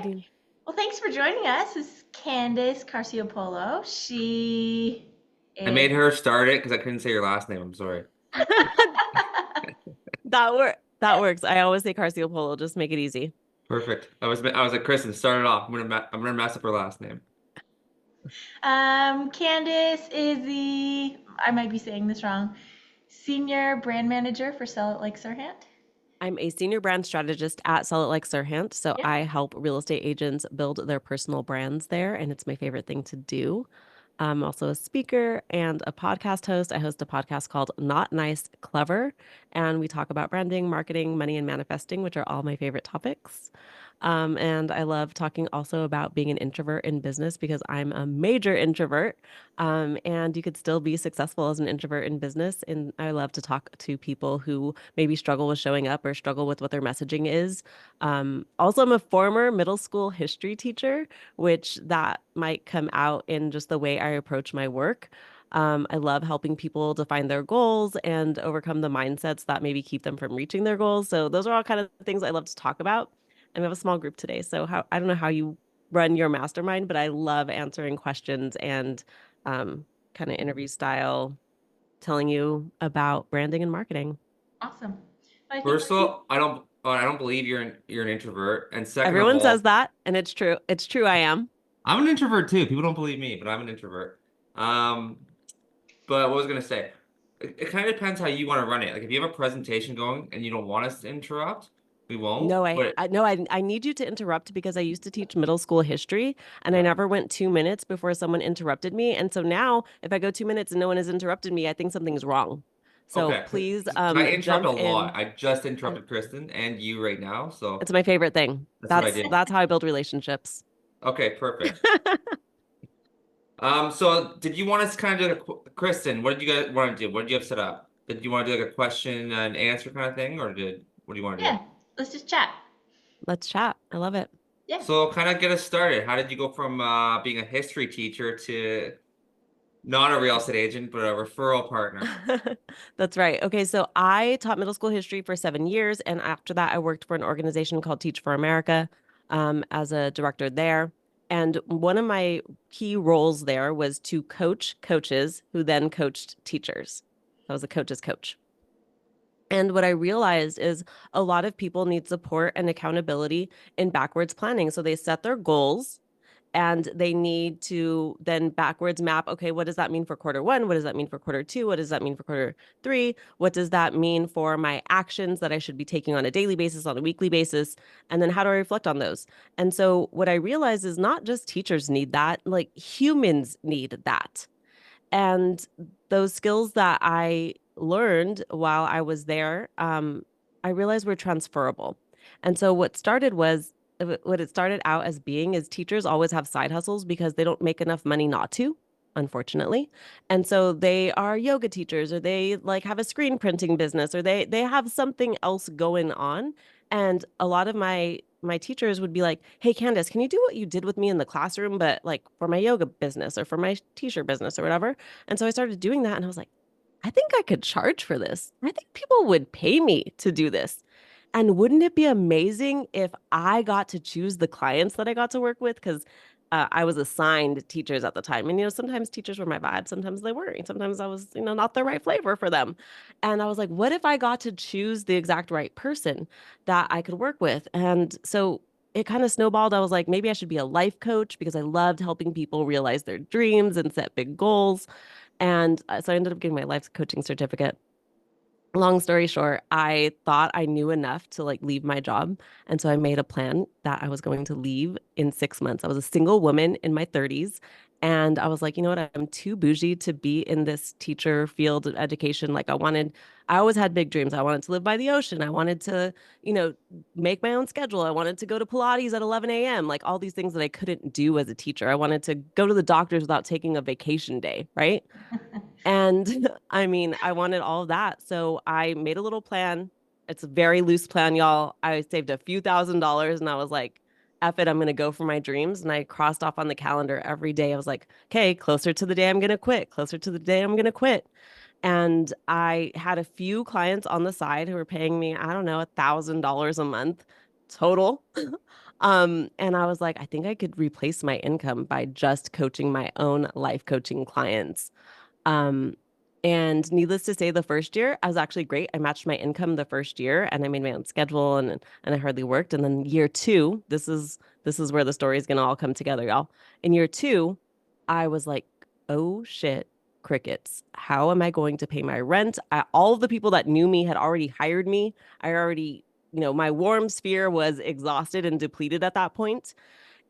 Well, thanks for joining us. This is Candice Carcioppolo. She I is made her start it because I couldn't say your last name. I'm sorry. That works. I always say Carcioppolo, just make it easy. Perfect. I was like, Kristen, start it off. I'm gonna mess up her last name. Candice is I might be saying this wrong, senior brand manager for Like Serhant. I'm a senior brand strategist at Sell It Like Serhant, so Yeah. I help real estate agents build their personal brands there, and it's my favorite thing to do. I'm also a speaker and a podcast host. I host a podcast called Not Nice, Clever, and we talk about branding, marketing, money, and manifesting, which are all my favorite topics. And I love talking also about being an introvert in business because I'm a major introvert. And you could still be successful as an introvert in business. And I love to talk to people who maybe struggle with showing up or struggle with what their messaging is. Also, I'm a former middle school history teacher, which that might come out in just the way I approach my work. I love helping people define their goals and overcome the mindsets that maybe keep them from reaching their goals. So those are all kind of things I love to talk about. And we have a small group today. So I don't know how you run your mastermind, but I love answering questions and kind of interview style, telling you about branding and marketing. Awesome. Well, I think First let's of see. all, I don't believe you're an introvert. And second of Everyone says all, that, and it's true. It's true. I am. I'm an introvert too. People don't believe me, but I'm an introvert. Um, but what was I gonna say? It kind of depends how you want to run it. Like if you have a presentation going and you don't want us to interrupt, we won't. No, I, But I no, I need you to interrupt because I used to teach middle school history and I yeah, never went 2 minutes before someone interrupted me. And so now if I go 2 minutes and no one has interrupted me, I think something's wrong. So okay. please 'Cause I interrupt a jump lot. in. I just Uh, interrupted Kristen and you right now, so It's my favorite thing. that's what I That's did. that's how I build relationships. Okay, perfect. So did you want us to kind of do Kristen, what did you guys want to do? What did you have set up? Did you want to do like a question and answer kind of thing, or what do you want to do? Yeah, let's just chat. Let's chat. I love it. Yeah. So kind of get us started. How did you go from being a history teacher to not a real estate agent, but a referral partner? That's right. Okay, so I taught middle school history for 7 years, and after that, I worked for an organization called Teach for America as a director there. And one of my key roles there was to coach coaches who then coached teachers. I was a coach's coach. And what I realized is a lot of people need support and accountability in backwards planning. So they set their goals and they need to then backwards map, okay, what does that mean for quarter one? What does that mean for quarter two? What does that mean for quarter three? What does that mean for my actions that I should be taking on a daily basis, on a weekly basis? And then how do I reflect on those? And so what I realize is not just teachers need that, like humans need that. And those skills that I learned while I was there, I realized were transferable. And so what it started out as being is teachers always have side hustles because they don't make enough money not to, unfortunately. And so they are yoga teachers or they like have a screen printing business or they have something else going on. And a lot of my teachers would be like, "Hey Candace, can you do what you did with me in the classroom but like for my yoga business or for my t-shirt business or whatever?" And so I started doing that and I was like, "I think I could charge for this. I think people would pay me to do this." And wouldn't it be amazing if I got to choose the clients that I got to work with? Because I was assigned teachers at the time. And, sometimes teachers were my vibe, sometimes they weren't. Sometimes I was, not the right flavor for them. And I was like, what if I got to choose the exact right person that I could work with? And so it kind of snowballed. I was like, maybe I should be a life coach because I loved helping people realize their dreams and set big goals. And so I ended up getting my life coaching certificate. Long story short, I thought I knew enough to like leave my job. And so I made a plan that I was going to leave in 6 months. I was a single woman in my 30s. And I was like, you know what? I'm too bougie to be in this teacher field of education. I always had big dreams. I wanted to live by the ocean. I wanted to, you know, make my own schedule. I wanted to go to Pilates at 11 a.m., like all these things that I couldn't do as a teacher. I wanted to go to the doctors without taking a vacation day, right? And I mean, I wanted all of that. So I made a little plan. It's a very loose plan, y'all. I saved a few $1,000s and I was like, F it, I'm going to go for my dreams. And I crossed off on the calendar every day. I was like, okay, closer to the day I'm going to quit, closer to the day I'm going to quit. And I had a few clients on the side who were paying me, I don't know, $1,000 a month total. And I was like, I think I could replace my income by just coaching my own life coaching clients. Um, and needless to say, the first year I was actually great. I matched my income the first year, and I made my own schedule, and I hardly worked. And then year two, this is where the story is gonna all come together, y'all. In year two, I was like, oh shit, crickets. How am I going to pay my rent? All of the people that knew me had already hired me. I already, my warm sphere was exhausted and depleted at that point.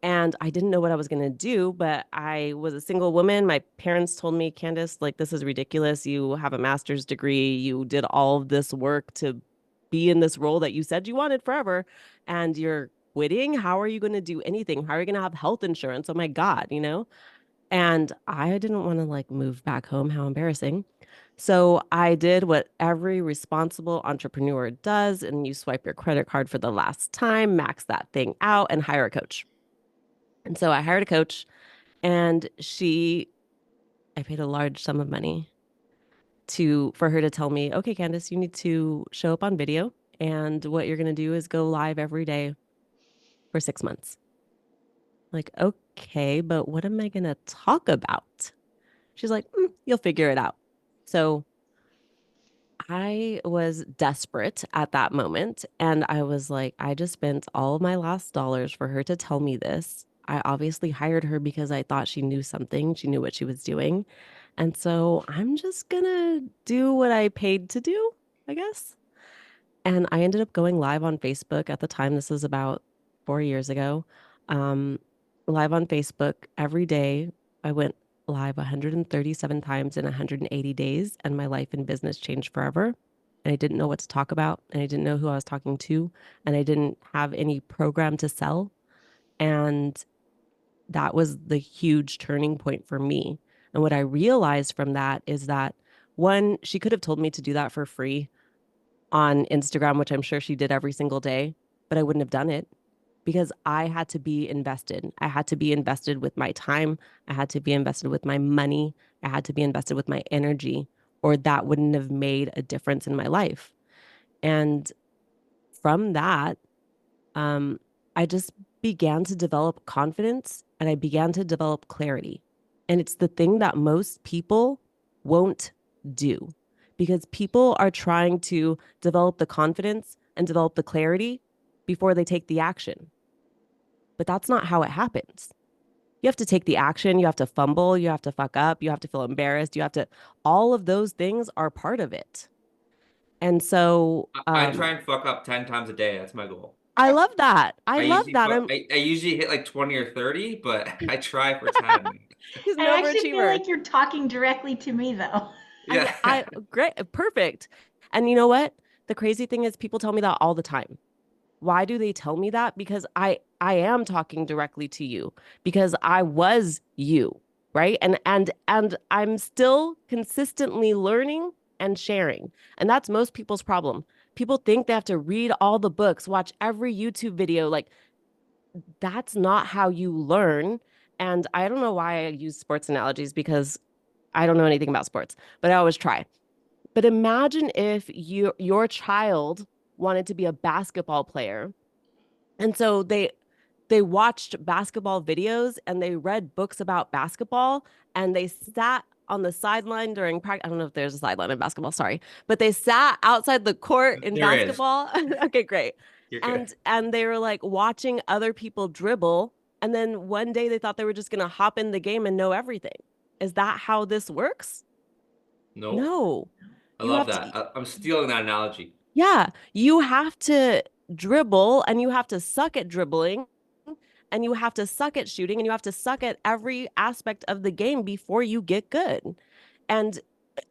And I didn't know what I was going to do, but I was a single woman. My parents told me, Candice, like, this is ridiculous. You have a master's degree. You did all of this work to be in this role that you said you wanted forever, and you're quitting. How are you going to do anything? How are you going to have health insurance? Oh my God. And I didn't want to like move back home. How embarrassing. So I did what every responsible entrepreneur does, and you swipe your credit card for the last time, max that thing out, and hire a coach. And so I hired a coach, and I paid a large sum of money for her to tell me, okay, Candice, you need to show up on video, and what you're going to do is go live every day for 6 months. Like, okay, but what am I going to talk about? She's like, you'll figure it out. So I was desperate at that moment. And I was like, I just spent all of my last dollars for her to tell me this. I obviously hired her because I thought she knew something. She knew what she was doing. And so I'm just gonna do what I paid to do, I guess. And I ended up going live on Facebook at the time. This was about 4 years ago. Um, Live on Facebook every day. I went live 137 times in 180 days, and my life and business changed forever. And I didn't know what to talk about, and I didn't know who I was talking to, and I didn't have any program to sell. And that was the huge turning point for me. And what I realized from that is that, one, she could have told me to do that for free on Instagram, which I'm sure she did every single day, but I wouldn't have done it because I had to be invested. I had to be invested with my time. I had to be invested with my money. I had to be invested with my energy, or that wouldn't have made a difference in my life. And from that, um, I just began to develop confidence, and I began to develop clarity. And it's the thing that most people won't do, because people are trying to develop the confidence and develop the clarity before they take the action. But that's not how it happens. You have to take the action, you have to fumble, you have to fuck up, you have to feel embarrassed, all of those things are part of it. And so I try and fuck up 10 times a day. That's my goal. I love that. I I love usually that. fuck, I usually hit like 20 or 30, but I try for 10. He's an I actually feel overachiever. like you're talking directly to me, though. Yeah. Great, perfect. And you know what? The crazy thing is people tell me that all the time. Why do they tell me that? Because I am talking directly to you, because I was you, right? And I'm still consistently learning and sharing. And that's most people's problem. People think they have to read all the books, watch every YouTube video. Like, that's not how you learn. And I don't know why I use sports analogies, because I don't know anything about sports, but I always try. But imagine if your child wanted to be a basketball player. And so they watched basketball videos and they read books about basketball, and they sat on the sideline during practice. I don't know if there's a sideline in basketball, sorry, but they sat outside the court in There is. basketball. Okay, great. You're good. And they were like watching other people dribble, and then one day they thought they were just going to hop in the game and know everything. Is that how this works? Nope. No. I You love have to that. I'm stealing that analogy. Yeah, you have to dribble, and you have to suck at dribbling, and you have to suck at shooting, and you have to suck at every aspect of the game before you get good. And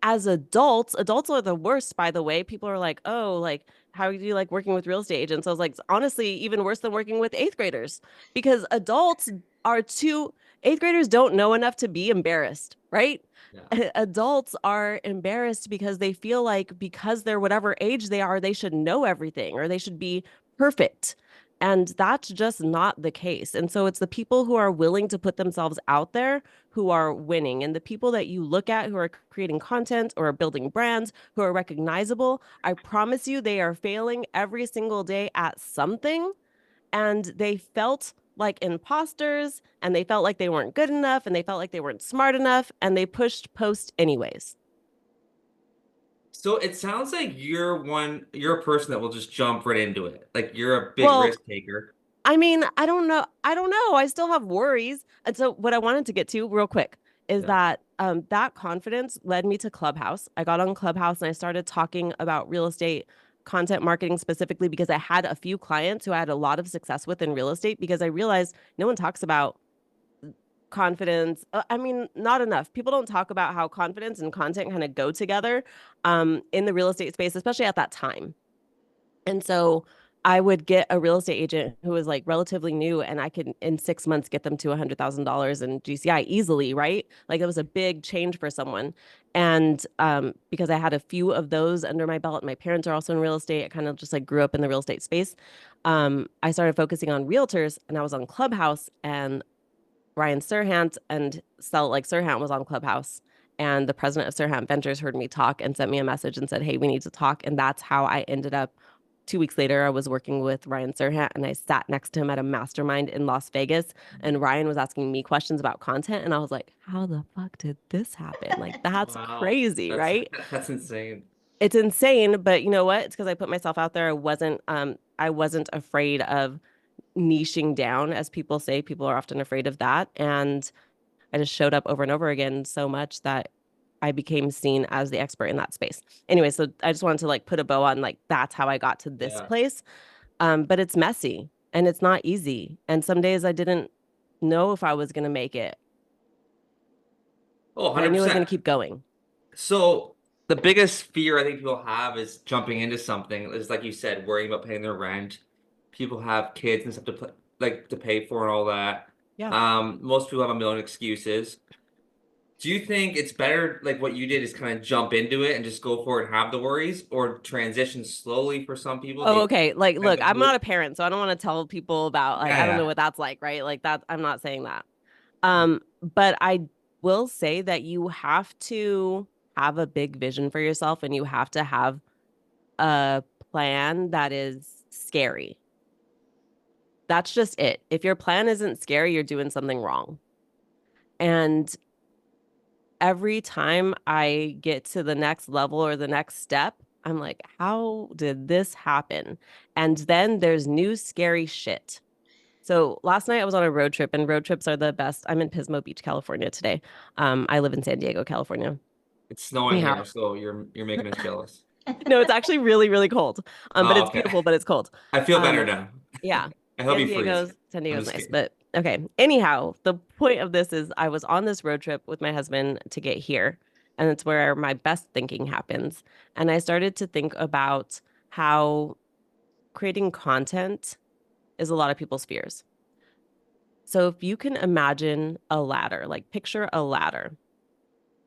as adults are the worst, by the way. People are like, oh, like, how do you like working with real estate agents? I was like, honestly, even worse than working with eighth graders, because eighth graders don't know enough to be embarrassed, right? Yeah. Adults are embarrassed because they feel like, because they're whatever age they are, they should know everything or they should be perfect. And that's just not the case. And so it's the people who are willing to put themselves out there who are winning. And the people that you look at who are creating content or are building brands, who are recognizable, I promise you they are failing every single day at something. and they felt like imposters, and they felt like they weren't good enough, and they felt like they weren't smart enough, and they pushed post anyways. So it sounds like you're a person that will just jump right into it. Like you're a big Well, risk taker. I mean, I don't know. I don't know. I still have worries. And so what I wanted to get to real quick is Yeah. that that confidence led me to Clubhouse. I got on Clubhouse and I started talking about real estate content marketing specifically because I had a few clients who I had a lot of success with in real estate because I realized no one talks about confidence. I mean, not enough. People don't talk about how confidence and content kind of go together in the real estate space, especially at that time. And so I would get a real estate agent who was like relatively new, and I could in 6 months get them to $100,000 in GCI easily, right? Like it was a big change for someone. And because I had a few of those under my belt, my parents are also in real estate. I kind of just like grew up in the real estate space. I started focusing on realtors, and I was on Clubhouse, and Ryan Serhant and Sell Like Serhant was on Clubhouse. And the president of Serhant Ventures heard me talk and sent me a message and said, "Hey, we need to talk." And that's how I ended up. 2 weeks later, I was working with Ryan Serhant and I sat next to him at a mastermind in Las Vegas. And Ryan was asking me questions about content. And I was like, how the fuck did this happen? Like, that's Wow. crazy, That's right? that's insane. It's insane. But you know what? It's because I put myself out there. I wasn't afraid of niching down, as people say. People are often afraid of that. And I just showed up over and over again so much that I became seen as the expert in that space. Anyway, so I just wanted to like put a bow on like that's how I got to this Yeah. place. But it's messy and it's not easy. And some days I didn't know if I was going to make it, Oh, but I knew I was going 100%. to keep going. So the biggest fear I think people have is jumping into something. Is like you said, worrying about paying their rent. People have kids and stuff to pay for and all that. Yeah. Most people have a million excuses. Do you think it's better, like what you did, is kind of jump into it and just go for it and have the worries, or transition slowly for some people? Oh, They okay. Like, have look, the I'm not move. a parent, so I don't want to tell people about like Yeah, I don't know yeah. what that's like, right? Like that I'm not saying that. But I will say that you have to have a big vision for yourself and you have to have a plan that is scary. That's just it. If your plan isn't scary, you're doing something wrong. And every time I get to the next level or the next step, I'm like, how did this happen? And then there's new scary shit. So last night I was on a road trip, and road trips are the best. I'm in Pismo Beach, California today. I live in San Diego, California. It's snowing Anyhow, here, so you're making us jealous. no, it's actually really, really cold. But Oh, it's okay. beautiful, but it's cold. I feel better Um, now. yeah, I hope you freeze. San I'm Diego's just nice, kidding. but okay. Anyhow, the point of this is I was on this road trip with my husband to get here, and it's where my best thinking happens. And I started to think about how creating content is a lot of people's fears. So if you can imagine a ladder, like picture a ladder,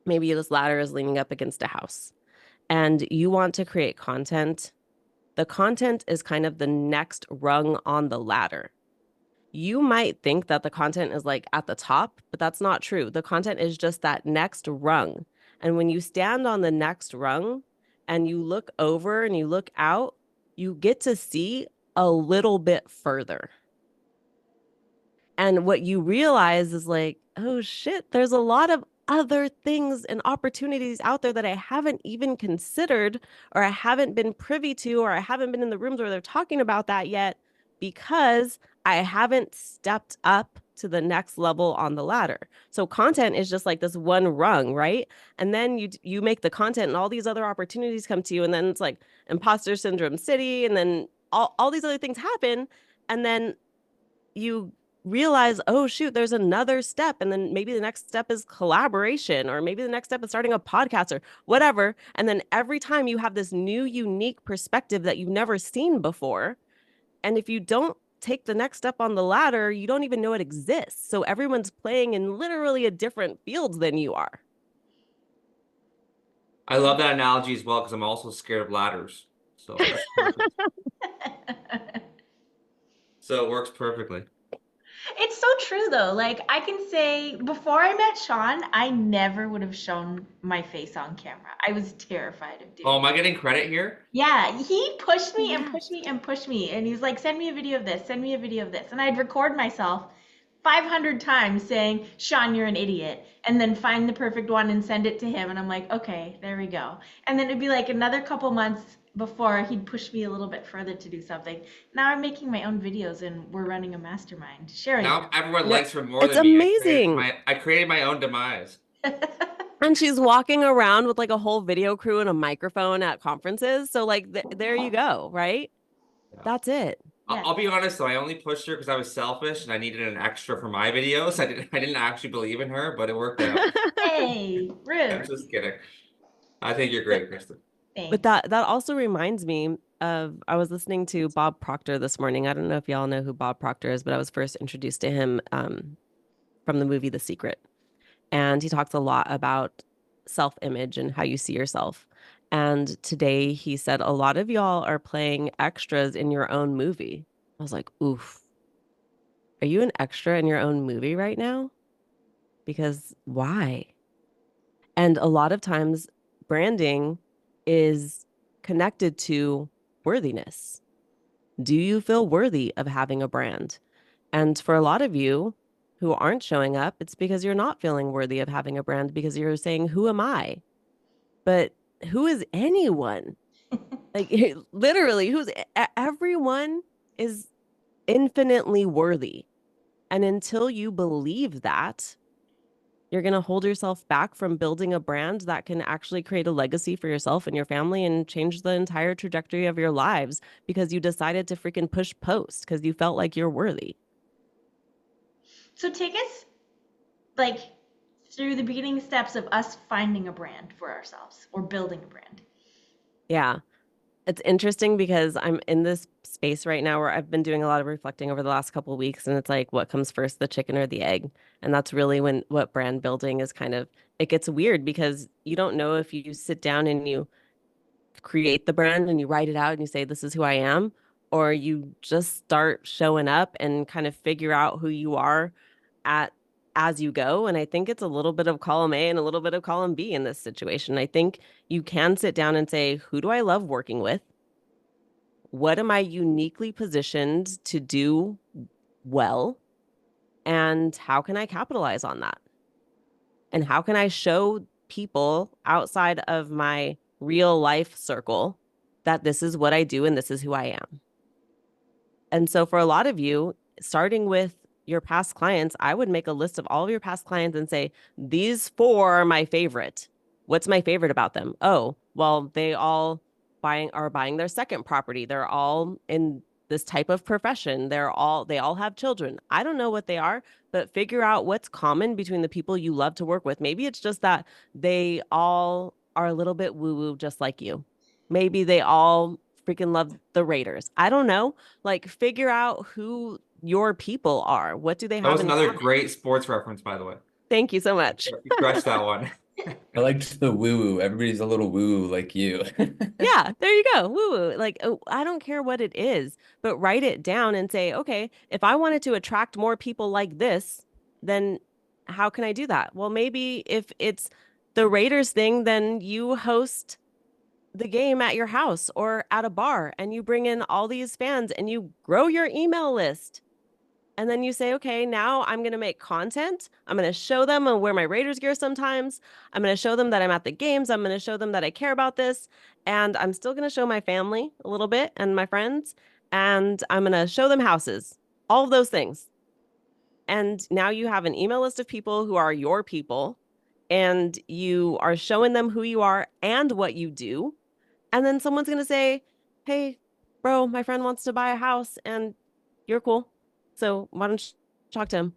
maybe this ladder is leaning up against a house and you want to create content. The content is kind of the next rung on the ladder. You might think that the content is like at the top, but that's not true. The content is just that next rung. And when you stand on the next rung and you look over and you look out, you get to see a little bit further. And what you realize is like, oh shit, there's a lot of other things and opportunities out there that I haven't even considered, or I haven't been privy to, or I haven't been in the rooms where they're talking about that yet because I haven't stepped up to the next level on the ladder. So content is just like this one rung, right? And then you make the content and all these other opportunities come to you, and then it's like imposter syndrome city, and then all these other things happen, and then you realize, oh shoot, there's another step. And then maybe the next step is collaboration, or maybe the next step is starting a podcast or whatever. And then every time you have this new, unique perspective that you've never seen before. And if you don't take the next step on the ladder, you don't even know it exists. So everyone's playing in literally a different field than you are. I love that analogy as well because I'm also scared of ladders. So that's perfect. So it works perfectly. It's so true though. Like I can say before I met Sean, I never would have shown my face on camera. I was terrified of Oh, doing am I it. getting credit here? Yeah, he pushed me and pushed Yes. me and pushed me. And he's like, send me a video of this, send me a video of this. And I'd record myself 500 times saying, Sean, you're an idiot. And then find the perfect one and send it to him. And I'm like, okay, there we go. And then it'd be like another couple months before he'd push me a little bit further to do something. Now I'm making my own videos and we're running a mastermind, sharing Now everyone No, likes her more it's than me. amazing. I created my own demise. them. And she's walking around with like a whole video crew and a microphone at conferences. So like there you go, right? Yeah. That's it. Yes. I'll be honest though, I only pushed her because I was selfish and I needed an extra for my videos. I didn't actually believe in her, but it worked out. Hey, I'm rude. just kidding. I think you're great, Kristen. But Thanks. that also reminds me of I was listening to Bob Proctor this morning. I don't know if y'all know who Bob Proctor is, but I was first introduced to him from the movie The Secret. And he talks a lot about self-image and how you see yourself. And today he said a lot of y'all are playing extras in your own movie. I was like, oof, are you an extra in your own movie right now? Because why? And a lot of times branding is connected to worthiness. Do you feel worthy of having a brand? And for a lot of you who aren't showing up, it's because you're not feeling worthy of having a brand because you're saying, who am I? But who is anyone? Like literally, everyone is infinitely worthy. And until you believe that, you're going to hold yourself back from building a brand that can actually create a legacy for yourself and your family and change the entire trajectory of your lives because you decided to freaking push post because you felt like you're worthy. So take us like through the beginning steps of us finding a brand for ourselves or building a brand. Yeah. It's interesting because I'm in this space right now where I've been doing a lot of reflecting over the last couple of weeks, and it's like, what comes first, the chicken or the egg? And that's really when what brand building is kind of, it gets weird because you don't know if you sit down and you create the brand and you write it out and you say, this is who I am, or you just start showing up and kind of figure out who you are at as you go. And I think it's a little bit of column A and a little bit of column B in this situation. I think you can sit down and say, who do I love working with? What am I uniquely positioned to do well? And how can I capitalize on that? And how can I show people outside of my real life circle that this is what I do and this is who I am? And so for a lot of you, starting with your past clients, I would make a list of all of your past clients and say, these four are my favorite. What's my favorite about them? Oh, well, they all are buying their second property. They're all in this type of profession. They all have children. I don't know what they are, but figure out what's common between the people you love to work with. Maybe it's just that they all are a little bit woo-woo just like you. Maybe they all freaking love the Raiders. I don't know. Like figure out who your people are. What do they That have was in another common? great sports reference, by the way. Thank you so much. You crushed that one. I liked the woo-woo. Everybody's a little woo-woo like you. Yeah, there you go. Woo woo. Like, oh, I don't care what it is, but write it down and say, okay, if I wanted to attract more people like this, then how can I do that? Well, maybe if it's the Raiders thing, then you host the game at your house or at a bar and you bring in all these fans and you grow your email list. And then you say, okay, now I'm going to make content. I'm going to show them and wear my Raiders gear sometimes. I'm going to show them that I'm at the games. I'm going to show them that I care about this. And I'm still going to show my family a little bit and my friends. And I'm going to show them houses, all of those things. And now you have an email list of people who are your people. And you are showing them who you are and what you do. And then someone's going to say, hey, bro, my friend wants to buy a house and you're cool. So why don't you talk to him?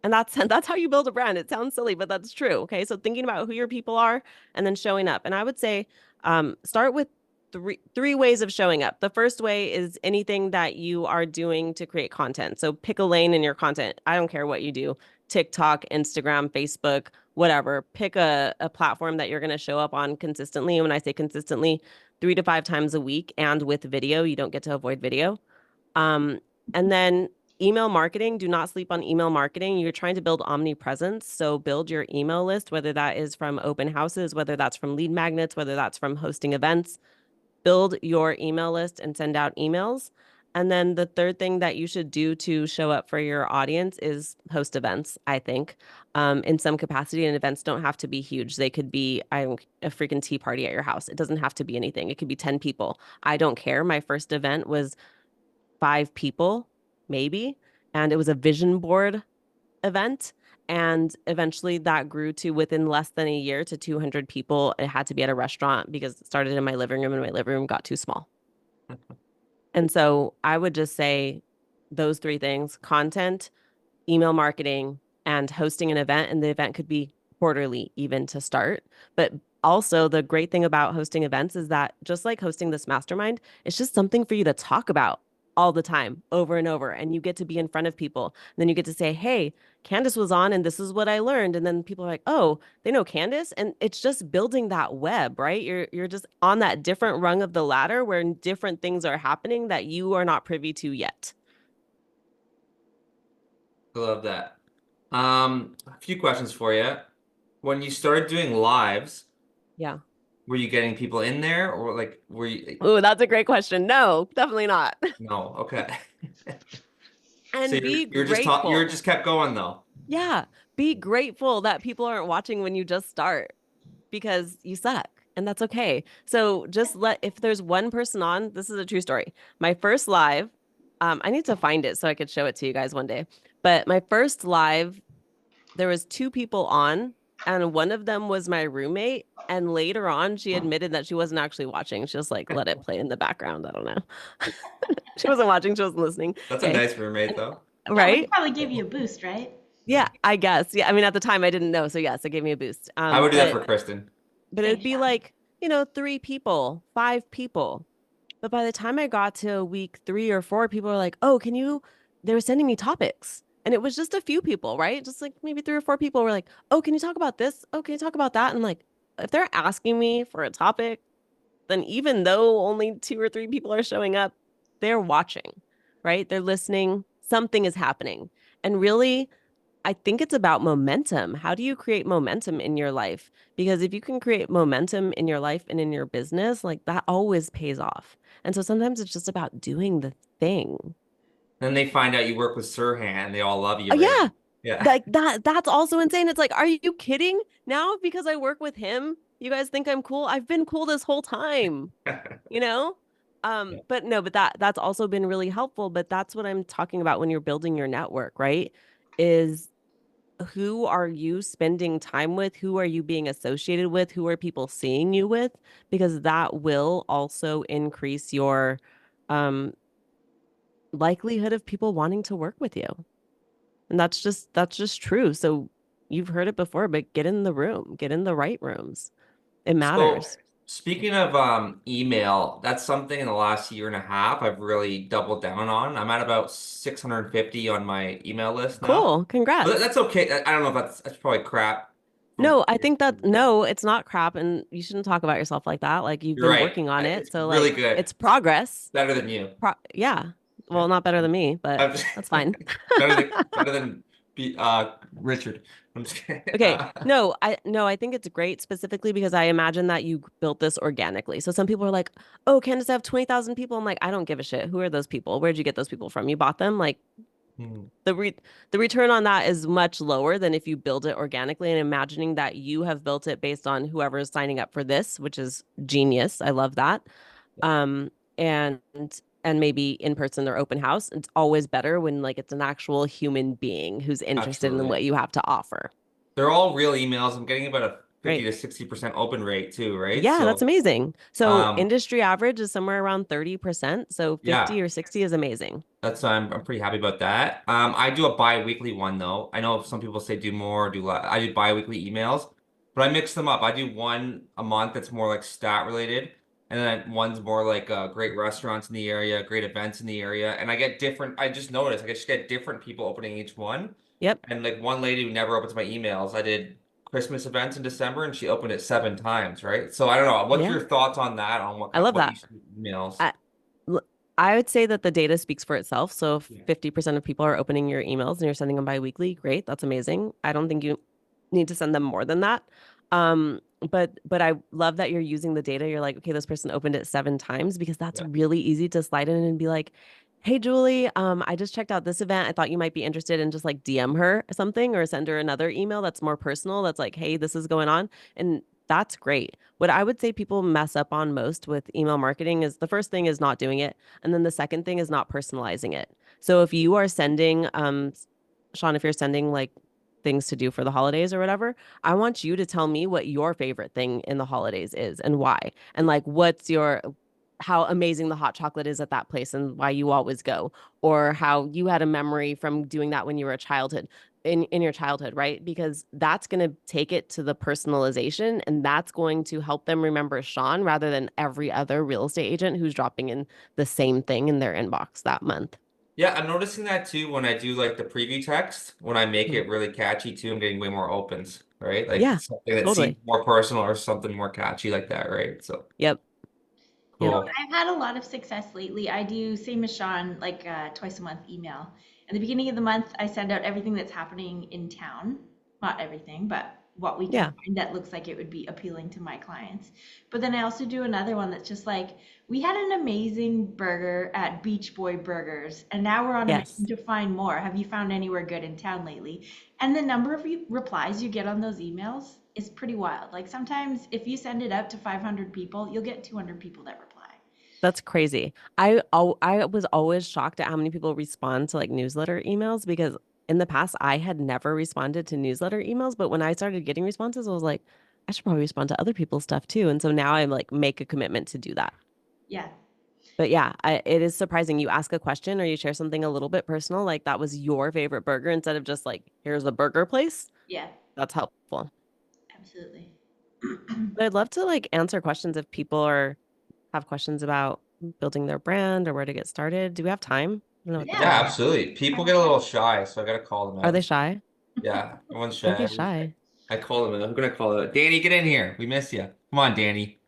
And that's how you build a brand. It sounds silly, but that's true. Okay. So thinking about who your people are and then showing up. And I would say start with three ways of showing up. The first way is anything that you are doing to create content. So pick a lane in your content. I don't care what you do. TikTok, Instagram, Facebook, whatever. Pick a platform that you're going to show up on consistently. And when I say consistently, 3 to 5 times a week and with video, you don't get to avoid video. And then email marketing, do not sleep on email marketing. You're trying to build omnipresence. So build your email list, whether that is from open houses, whether that's from lead magnets, whether that's from hosting events. Build your email list and send out emails. And then the third thing that you should do to show up for your audience is host events, I think, in some capacity. And events don't have to be huge. They could be a freaking tea party at your house. It doesn't have to be anything. It could be 10 people. I don't care. My first event was 5 people, maybe. And it was a vision board event. And eventually that grew to, within less than a year, to 200 people. It had to be at a restaurant because it started in my living room and my living room got too small. And so I would just say those 3 things: content, email marketing, and hosting an event. And the event could be quarterly even to start. But also the great thing about hosting events is that, just like hosting this mastermind, it's just something for you to talk about all the time, over and over. And you get to be in front of people. And then you get to say, hey, Candice was on and this is what I learned. And then people are like, oh, they know Candice. And it's just building that web, right? You're just on that different rung of the ladder where different things are happening that you are not privy to yet. I love that. A few questions for you. When you started doing lives, Yeah. were you getting people in there, or like were you? Oh, that's a great question. No, definitely not. No, okay. And So be you're just grateful. you're just kept going though. Yeah. Be grateful that people aren't watching when you just start, because you suck, and that's okay. So just if there's one person on, this is a true story. My first live, I need to find it so I could show it to you guys one day. But my first live, there was 2 people on, and one of them was my roommate. And later on, she admitted that she wasn't actually watching. She just like let it play in the background. I don't know. She wasn't watching. She wasn't listening. That's a nice roommate though. Yeah, Right? would probably give you a boost, right? Yeah, I guess. Yeah, I mean, at the time I didn't know, so yes, it gave me a boost. I would do that for Kristen. But it'd Thanks, be Sean. like, 3 people, 5 people. But by the time I got to week 3 or 4, people were like, oh, they were sending me topics. And it was just a few people, right? Just like maybe 3 or 4 people were like, oh, can you talk about this? Oh, can you talk about that? And like, if they're asking me for a topic, then even though only 2 or 3 people are showing up, they're watching, right? They're listening. Something is happening. And really, I think it's about momentum. How do you create momentum in your life? Because if you can create momentum in your life and in your business, like that always pays off. And so sometimes it's just about doing the thing. Then they find out you work with Serhant and they all love you. Oh, yeah. Yeah. Like that's also insane. It's like, are you kidding? Now because I work with him, you guys think I'm cool? I've been cool this whole time, you know? But no, but that's also been really helpful. But that's what I'm talking about when you're building your network, right? Is who are you spending time with? Who are you being associated with? Who are people seeing you with? Because that will also increase your likelihood of people wanting to work with you. And that's just true. So you've heard it before, but get in the room, get in the right rooms. It matters. So speaking of email, that's something in the last year and a half I've really doubled down on. I'm at about 650 on my email list now. Cool. Congrats. But that's okay. I don't know if that's probably crap. No, I think no, it's not crap, and you shouldn't talk about yourself like that. Like you've You're been right. working on it, It's so really like good. it's progress. Better than you. Yeah. Well, not better than me, but that's fine. better than Richard. I'm just kidding. Okay. No, I think it's great, specifically because I imagine that you built this organically. So some people are like, "Oh, Candice, I have 20,000 people." I'm like, "I don't give a shit. Who are those people? Where'd you get those people from? You bought them?" Like the return on that is much lower than if you build it organically, and imagining that you have built it based on whoever is signing up for this, which is genius. I love that. And maybe in person or open house. It's always better when like it's an actual human being who's interested in what you have to offer. They're all real emails. I'm getting about a 50 Right. to 60% open rate too, right? Yeah, that's amazing. So um, industry average is somewhere around 30%. So 50 or 60 is amazing. That's I'm pretty happy about that. I do a bi-weekly one though. I know some people say do more, do less. I do bi-weekly emails, but I mix them up. I do one a month that's more like stat related, and then one's more like great restaurants in the area, great events in the area, and I get different. I just noticed I just get different people opening each one. Yep. And like one lady who never opens my emails, I did Christmas events in December, and she opened it 7 times, right? So I don't know. What's your thoughts on that? On I love that. you should do emails? I would say that the data speaks for itself. So if Yeah. 50% of people are opening your emails and you're sending them biweekly, great. That's amazing. I don't think you need to send them more than that. But I love that you're using the data. You're like, okay, this person opened it 7 times, because that's Yeah. really easy to slide in and be like, hey, Julie, I just checked out this event. I thought you might be interested, and just like DM her something or send her another email that's more personal. That's like, hey, this is going on. And that's great. What I would say people mess up on most with email marketing is, the first thing is not doing it. And then the second thing is not personalizing it. So if you are sending, Sean, if you're sending like things to do for the holidays or whatever, I want you to tell me what your favorite thing in the holidays is and why. And like, how amazing the hot chocolate is at that place and why you always go, or how you had a memory from doing that when you were a childhood in your childhood, right? Because that's going to take it to the personalization, and that's going to help them remember Sean rather than every other real estate agent who's dropping in the same thing in their inbox that month. Yeah, I'm noticing that too when I do like the preview text. When I make Mhm. it really catchy too, I'm getting way more opens, right? Like Yeah, something that seems totally. more personal or something more catchy like that, right? So Yep. Yep. cool. I've had a lot of success lately. I do, same as Sean, like twice a month email. At the beginning of the month, I send out everything that's happening in town. Not everything, but what we can Yeah. find that looks like it would be appealing to my clients. But then I also do another one that's just like, we had an amazing burger at Beach Boy Burgers, and now we're on a Yes. mission to find more. Have you found anywhere good in town lately? And the number of replies you get on those emails is pretty wild. Like sometimes if you send it out to 500 people, you'll get 200 people that reply. That's crazy. I was always shocked at how many people respond to like newsletter emails, because in the past I had never responded to newsletter emails, but when I started getting responses, I was like, I should probably respond to other people's stuff too. And so now I like make a commitment to do that. Yeah. But yeah, it is surprising. You ask a question or you share something a little bit personal, like that was your favorite burger, instead of just like, here's a burger place. Yeah, That's helpful. absolutely. But I'd love to like answer questions if people have questions about building their brand or where to get started. Do we have time? I don't know what the Yeah, Yeah. time is. absolutely. People get a little shy, so I gotta call them Are they out. shy? Yeah, everyone's Don't be shy. shy. I call them out. I'm gonna call it. Danny, get in here. We miss you. Come on, Danny.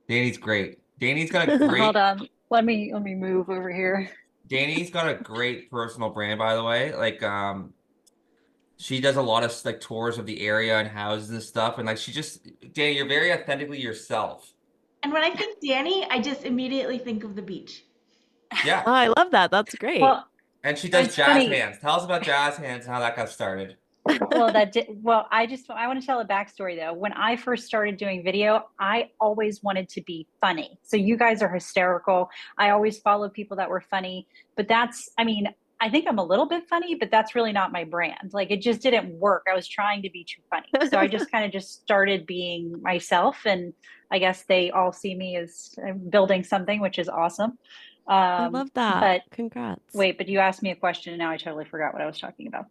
Danny's great. Danny's got a Hold great on. Let me move over here. Danny's got a great personal brand, by the way. Like, she does a lot of like tours of the area and houses and stuff, and like she just Danny, you're very authentically yourself. And when I think Danny, I just immediately think of the beach. Yeah, Oh, I love that. That's great. Well, and she does it's jazz funny. hands. Tell us about jazz hands and how that got started. Well, I want to tell a backstory though. When I first started doing video, I always wanted to be funny. So you guys are hysterical. I always follow people that were funny, but I mean, I think I'm a little bit funny, but that's really not my brand. Like it just didn't work. I was trying to be too funny. So I just kind of just started being myself, and I guess they all see me as building something, which is awesome. I love that. But Congrats. wait, but you asked me a question and now I totally forgot what I was talking about.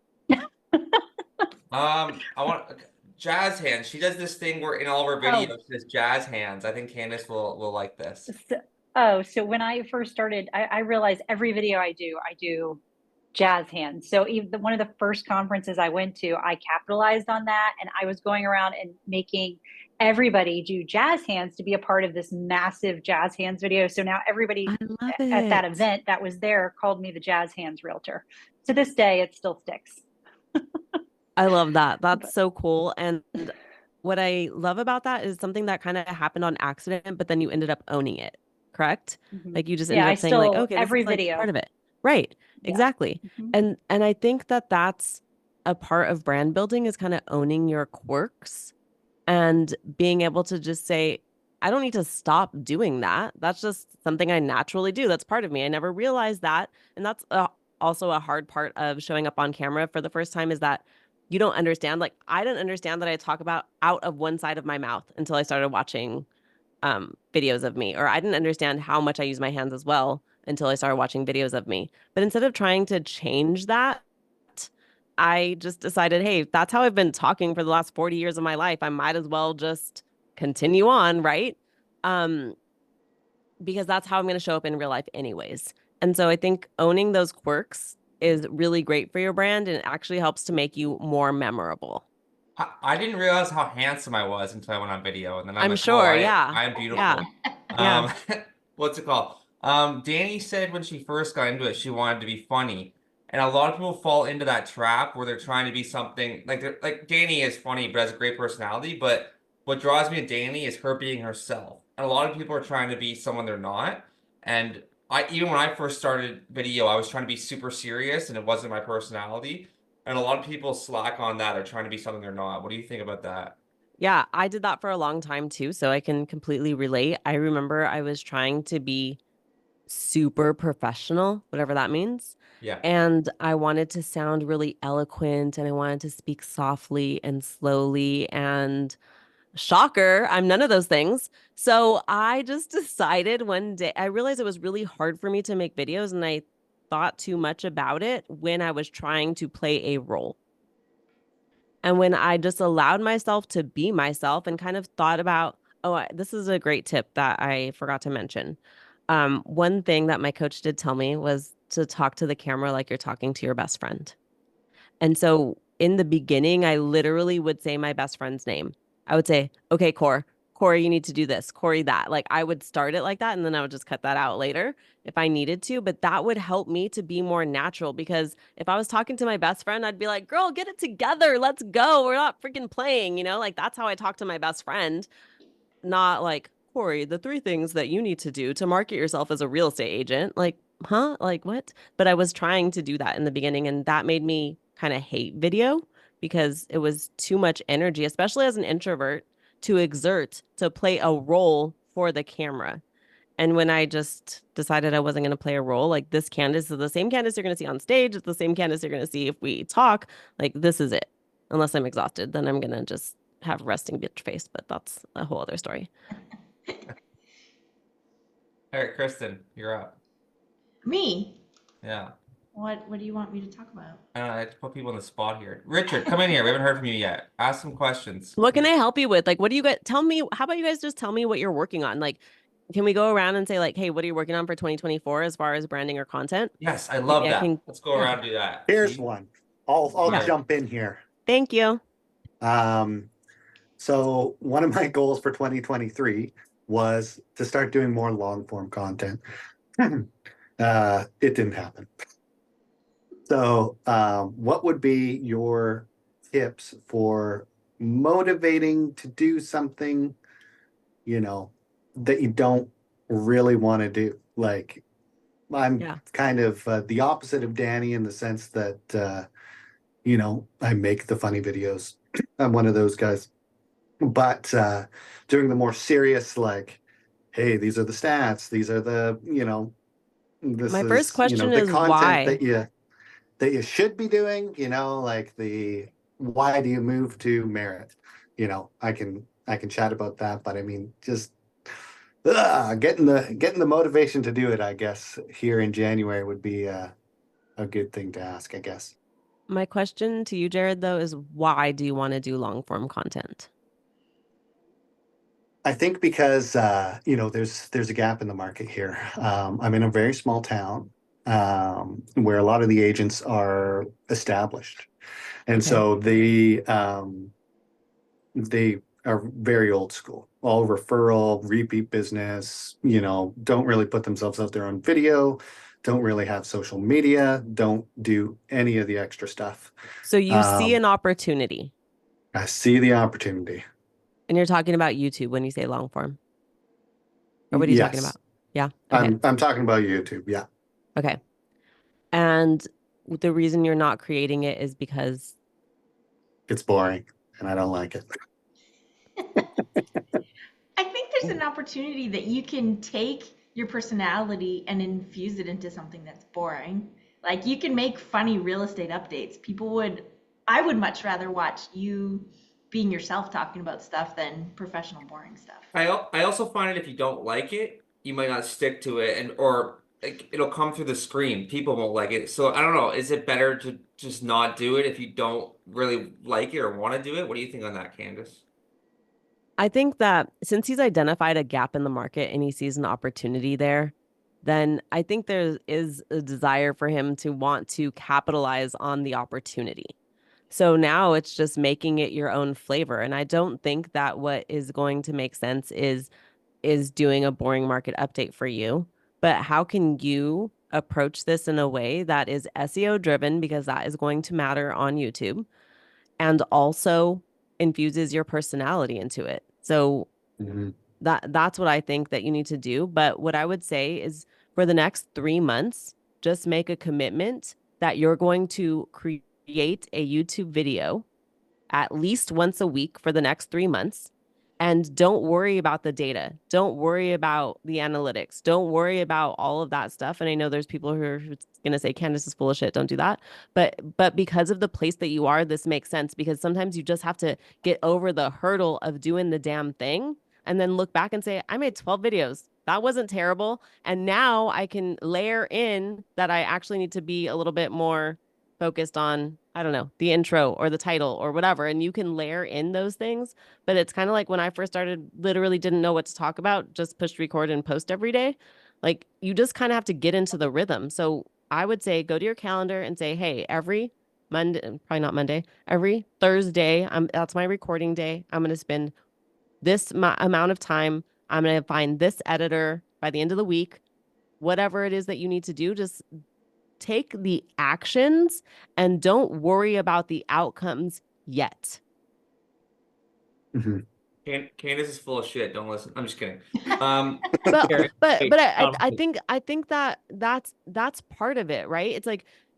I want jazz hands. She does this thing where in all of her Oh, videos, she does jazz hands. I think Candice will like this. so when I first started, I realized every video I do jazz hands. So even one of the first conferences I went to, I capitalized on that, and I was going around and making everybody do jazz hands to be a part of this massive jazz hands video. So now everybody I love at that it. event that was there called me the jazz hands realtor. To this day, it still sticks. I love that. That's But so cool. And what I love about that is something that kind of happened on accident, but then you ended up owning it, correct? mhm. Like you just Yeah, ended I up saying like, still okay, this is every like part video. of it. Right. Yeah. Exactly. Mhm. And I think that that's a part of brand building, is kind of owning your quirks and being able to just say, I don't need to stop doing that. That's just something I naturally do. That's part of me. I never realized that. And that's also a hard part of showing up on camera for the first time, is that you don't understand. Like, I didn't understand that I talk about out of one side of my mouth until I started watching videos of me, or I didn't understand how much I use my hands as well until I started watching videos of me. But instead of trying to change that, I just decided, hey, that's how I've been talking for the last 40 years of my life. I might as well just continue on, right? Um, because that's how I'm going to show up in real life anyways. And so I think owning those quirks is really great for your brand, and it actually helps to make you more memorable. I didn't realize how handsome I was until I went on video, and then I'm I'm like, oh, sure. Yeah. I'm Yeah. beautiful. Yeah. Um, what's it called? Danny said when she first got into it, she wanted to be funny. And a lot of people fall into that trap where they're trying to be something like Danny is funny but has a great personality. But what draws me to Danny is her being herself. And a lot of people are trying to be someone they're not. And even when I first started video, I was trying to be super serious and it wasn't my personality. And a lot of people slack on that. They're trying to be something they're not. What do you think about that? Yeah, I did that for a long time too, so I can completely relate. I remember I was trying to be super professional, whatever that means. Yeah. And I wanted to sound really eloquent and I wanted to speak softly and slowly. And shocker, I'm none of those things. So I just decided one day, I realized it was really hard for me to make videos and I thought too much about it when I was trying to play a role. And when I just allowed myself to be myself and kind of thought about, this is a great tip that I forgot to mention. One thing that my coach did tell me was to talk to the camera like you're talking to your best friend. And so in the beginning, I literally would say my best friend's name. I would say, okay, Corey, you need to do this, Corey, that. Like I would start it like that and then I would just cut that out later if I needed to. But that would help me to be more natural because if I was talking to my best friend, I'd be like, girl, get it together. Let's go. We're not freaking playing, like that's how I talk to my best friend, not like, Corey, the 3 things that you need to do to market yourself as a real estate agent. Like, huh? Like what? But I was trying to do that in the beginning and that made me kind of hate video because it was too much energy, especially as an introvert, to exert to play a role for the camera. And when I just decided I wasn't going to play a role, like this Candice is the same Candice you're going to see on stage. It's the same Candice you're going to see if we talk. Like, this is it. Unless I'm exhausted, then I'm going to just have resting bitch face. But that's a whole other story. All right, Kristen, you're up. Me? Yeah. What do you want me to talk about? I don't know, I have to put people on the spot here. Richard, come in here. We haven't heard from you yet. Ask some questions. What can I help you with? Like, what do you guys tell me? How about you guys just tell me what you're working on? Like, can we go around and say, like, hey, what are you working on for 2024 as far as branding or content? Yes, I love Maybe I that. can- Let's go around and do that. Here's See? one. I'll Yeah. jump in here. Thank you. So one of my goals for 2023 was to start doing more long form content. It didn't happen. So what would be your tips for motivating to do something, that you don't really want to do? Like, I'm kind of the opposite of Danny in the sense that, I make the funny videos. I'm one of those guys. But doing the more serious, like, hey, these are the stats. These are the, this My is, first question the is content why? that you should be doing, like why do you move to Merit? I can chat about that, but I mean, just getting the motivation to do it, I guess, here in January would be a good thing to ask, I guess. My question to you, Jared, though, is why do you want to do long form content? I think because there's a gap in the market here. I'm in a very small town where a lot of the agents are established, and so they are very old school, all referral, repeat business. Don't really put themselves out there on video, don't really have social media, don't do any of the extra stuff. So you see an opportunity. I see the opportunity. And you're talking about YouTube when you say long form? Or what are you talking about? Yeah. Okay. I'm talking about YouTube. Yeah. Okay. And the reason you're not creating it is because it's boring and I don't like it. I think there's an opportunity that you can take your personality and infuse it into something that's boring. Like you can make funny real estate updates. I would much rather watch you being yourself talking about stuff than professional boring stuff. I also find it if you don't like it, you might not stick to it, or like, it'll come through the screen. People won't like it. So I don't know. Is it better to just not do it if you don't really like it or want to do it? What do you think on that, Candice? I think that since he's identified a gap in the market and he sees an opportunity there, then I think there is a desire for him to want to capitalize on the opportunity. So now it's just making it your own flavor. And I don't think that what is going to make sense is doing a boring market update for you. but how can you approach this in a way that is SEO driven, because that is going to matter on YouTube, and also infuses your personality into it. So Mhm. that's what I think that you need to do. But what I would say is, for the next 3 months, just make a commitment that you're going to create a YouTube video at least once a week for the next 3 months. And don't worry about the data. Don't worry about the analytics. Don't worry about all of that stuff. And I know there's people who are going to say Candice is full of shit. Don't do that. But because of the place that you are, this makes sense, because sometimes you just have to get over the hurdle of doing the damn thing and then look back and say, I made 12 videos. That wasn't terrible. And now I can layer in that I actually need to be a little bit more focused on, I don't know, the intro or the title or whatever. And you can layer in those things. But it's kind of like when I first started, literally didn't know what to talk about, just pushed record and post every day. Like, you just kind of have to get into the rhythm. So I would say go to your calendar and say, hey, every Monday, probably not Monday, every Thursday, that's my recording day. I'm going to spend this amount of time. I'm going to find this editor by the end of the week. Whatever it is that you need to do, just take the actions and don't worry about the outcomes yet. Mhm. Candace is full of shit. Don't listen. I'm just kidding. But Jared, but wait, but I think that that's part of it, right?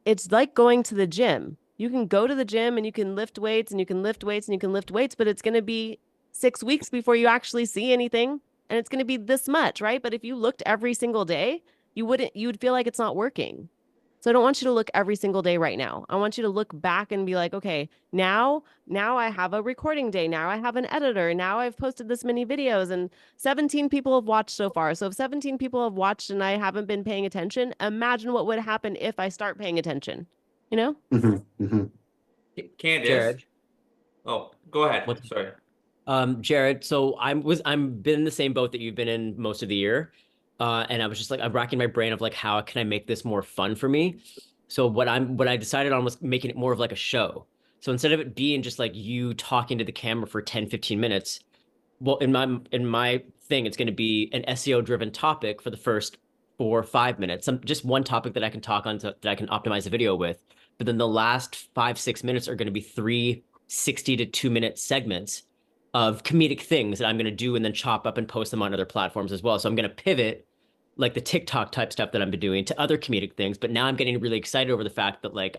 It's like going to the gym. You can go to the gym and you can lift weights and you can lift weights and you can lift weights, but it's going to be 6 weeks before you actually see anything, and it's going to be this much, right? But if you looked every single day, you'd feel like it's not working. So I don't want you to look every single day right now. I want you to look back and be like, okay, now I have a recording day. Now I have an editor. Now I've posted this many videos and 17 people have watched so far. So if 17 people have watched and I haven't been paying attention, imagine what would happen if I start paying attention, you know? Mhm. Mhm. Candace. Jared. Oh, go ahead. What? Sorry. Jared, so I'm been in the same boat that you've been in most of the year. And I was just like, I'm racking my brain of like, how can I make this more fun for me? So what I decided on was making it more of like a show. So instead of it being just like you talking to the camera for 10, 15 minutes, well, in my thing, it's going to be an SEO driven topic for the first 4 or 5 minutes. Just one topic that I can talk on that I can optimize the video with. But then the last 5, 6 minutes are going to be 3 60 to 2 minute segments of comedic things that I'm going to do and then chop up and post them on other platforms as well. So I'm going to pivot like the TikTok type stuff that I've been doing to other comedic things. But now I'm getting really excited over the fact that like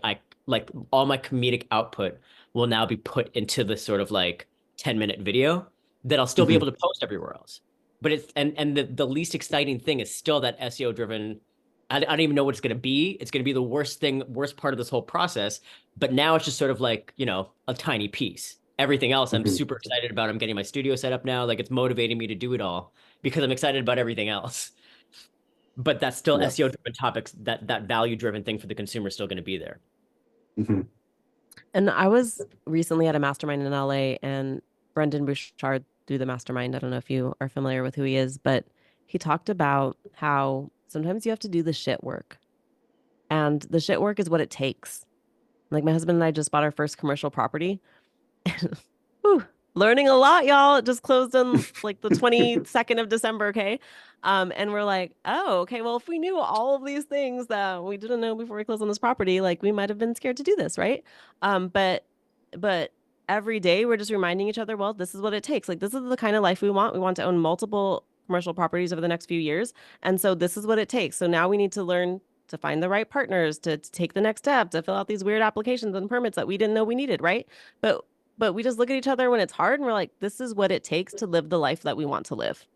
all my comedic output will now be put into this sort of like 10-minute video that I'll still be able to post everywhere else. But it's and the least exciting thing is still that SEO driven. I don't even know what it's going to be. It's going to be the worst part of this whole process. But now it's just sort of like, a tiny piece. Everything else I'm Mhm. super excited about. I'm getting my studio set up now. Like, it's motivating me to do it all because I'm excited about everything else. But that's still Yeah. SEO driven topics. That value driven thing for the consumer is still going to be there. Mhm. And I was recently at a mastermind in LA, and Brendan Bouchard through the mastermind. I don't know if you are familiar with who he is, but he talked about how sometimes you have to do the shit work. And the shit work is what it takes. Like, my husband and I just bought our first commercial property. Whew, learning a lot, y'all. It just closed on like the 22nd of December, okay? And we're like, oh, okay, well, if we knew all of these things that we didn't know before we closed on this property, like, we might have been scared to do this, right? But every day we're just reminding each other, well, this is what it takes. Like, this is the kind of life we want. We want to own multiple commercial properties over the next few years. And so this is what it takes. So now we need to learn to find the right partners, to take the next step, to fill out these weird applications and permits that we didn't know we needed, right? But we just look at each other when it's hard and we're like, this is what it takes to live the life that we want to live.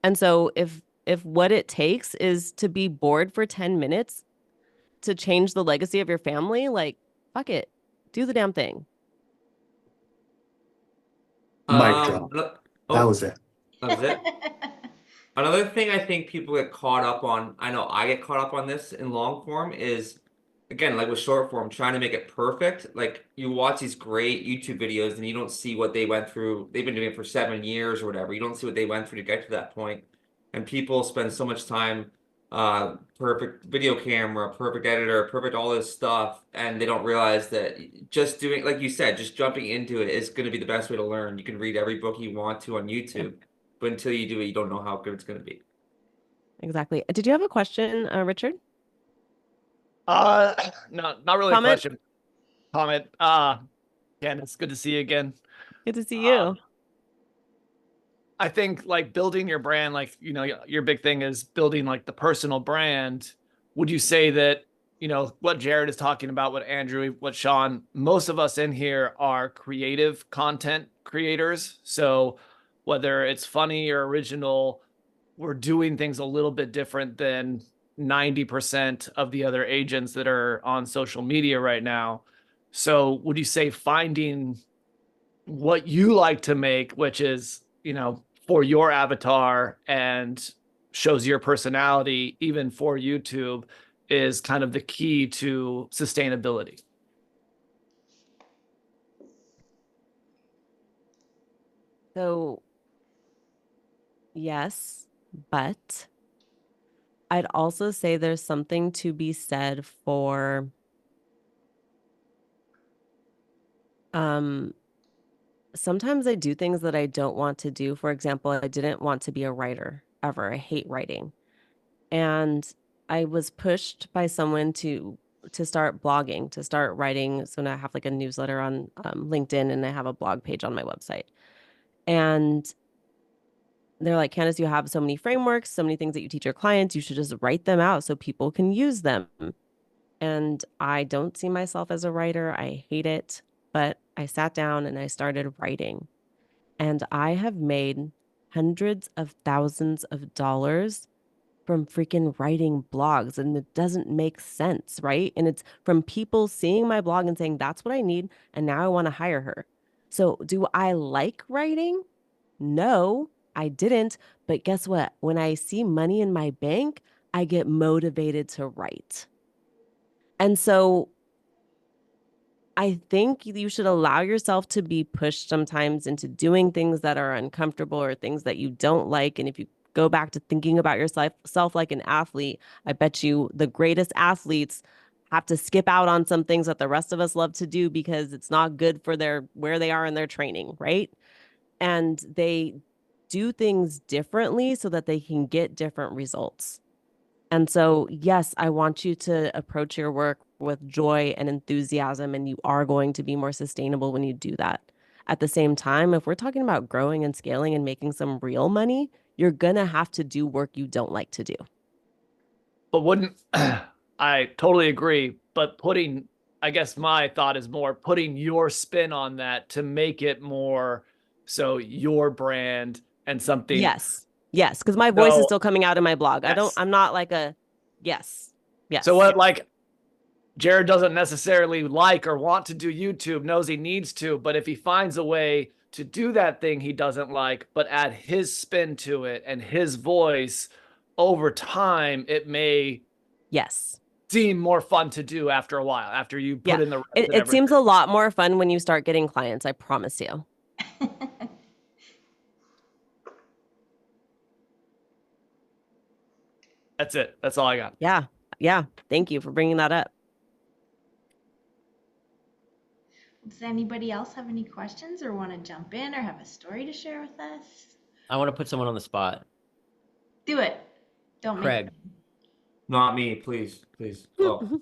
And so if what it takes is to be bored for 10 minutes to change the legacy of your family, like, fuck it. Do the damn thing. Mic drop. That Oh, was it. that was it. Another thing I think people get caught up on, I know I get caught up on this in long form, is again, like with short form, trying to make it perfect. Like, you watch these great YouTube videos and you don't see what they went through. They've been doing it for 7 years or whatever. You don't see what they went through to get to that point. And people spend so much time, perfect video camera, perfect editor, perfect all this stuff, and they don't realize that just doing, like you said, just jumping into it is going to be the best way to learn. You can read every book you want to on YouTube, but until you do it, you don't know how good it's going to be. Exactly. Did you have a question, Richard? Not really a Comment? question. Comment. Candice, good to see you again. Good to see you. I think like building your brand, like, you know, your big thing is building like the personal brand. Would you say that, you know, what Jared is talking about, what Andrew, what Sean, most of us in here are creative content creators. So whether it's funny or original, we're doing things a little bit different than 90% of the other agents that are on social media right now. So would you say finding what you like to make, which is, you know, for your avatar and shows your personality, even for YouTube, is kind of the key to sustainability? So, yes, but I'd also say there's something to be said for sometimes I do things that I don't want to do. For example, I didn't want to be a writer ever. I hate writing. And I was pushed by someone to start blogging, to start writing. So now I have like a newsletter on LinkedIn, and I have a blog page on my website. And they're like, Candice, you have so many frameworks, so many things that you teach your clients. You should just write them out so people can use them. And I don't see myself as a writer. I hate it. But I sat down and I started writing. And I have made hundreds of thousands of dollars from freaking writing blogs, and it doesn't make sense, right? And it's from people seeing my blog and saying, that's what I need, and now I want to hire her. So do I like writing? No, I didn't. But guess what? When I see money in my bank, I get motivated to write. And so I think you should allow yourself to be pushed sometimes into doing things that are uncomfortable or things that you don't like. And if you go back to thinking about yourself like an athlete, I bet you the greatest athletes have to skip out on some things that the rest of us love to do because it's not good for where they are in their training, right? And they do things differently so that they can get different results. And so, yes, I want you to approach your work with joy and enthusiasm, and you are going to be more sustainable when you do that. At the same time, if we're talking about growing and scaling and making some real money, you're going to have to do work you don't like to do. But wouldn't I totally agree, but I guess my thought is more putting your spin on that to make it more so your brand and something. Yes. Yes, because my voice is still coming out in my blog. Yes. I'm not like a yes. Yes. So what, like, Jared doesn't necessarily like or want to do YouTube, knows he needs to, but if he finds a way to do that thing he doesn't like, but add his spin to it and his voice, over time, it may seem more fun to do after a while, after you put in the reps and it seems a lot more fun when you start getting clients, I promise you. That's it. That's all I got. Yeah. Yeah. Thank you for bringing that up. Does anybody else have any questions or want to jump in or have a story to share with us? I want to put someone on the spot. Do it. Don't Craig. make me. Not me, please. Oh,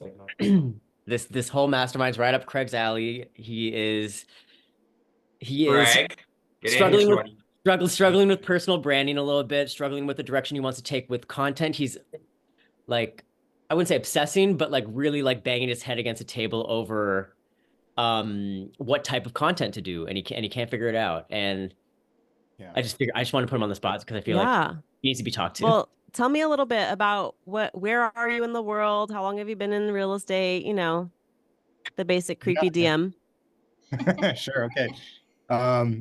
This whole mastermind's right up Craig's alley. He is Craig, struggling with personal branding a little bit, struggling with the direction he wants to take with content. He's like, I wouldn't say obsessing, but like really like banging his head against a table over what type of content to do, and he can't figure it out. And yeah, I just want to put him on the spot because I feel like he needs to be talked to. Well, tell me a little bit about where are you in the world? How long have you been in real estate? You know, the basic creepy DM. Sure. Okay.